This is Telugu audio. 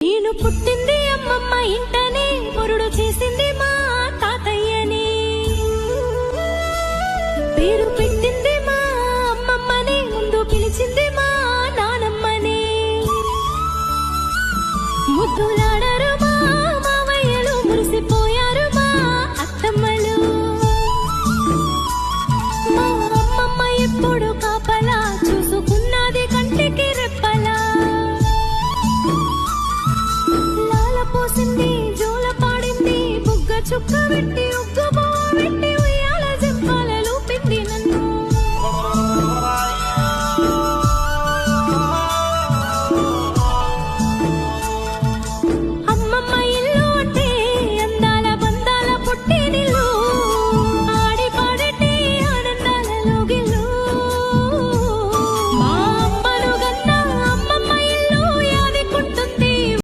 నేను పుట్టింది అమ్మమ్మ ఇంటనే, మురుడు చేసింది మా తాతయ్యని. పేరు పెట్టింది మా అమ్మమ్మని, ముందు పిలిచింది మా నానమ్మని. ముద్దులాడరు మా మావయ్యలు, మురిసిపోయారు మా అత్తమ్మలు. మా అమ్మమ్మ ఎప్పుడు కాపలా చూసుకున్నది కంటికి రెప్పలా. లాల పోసింది, జోల పాడింది, బుగ్గ చుక్క పెట్టి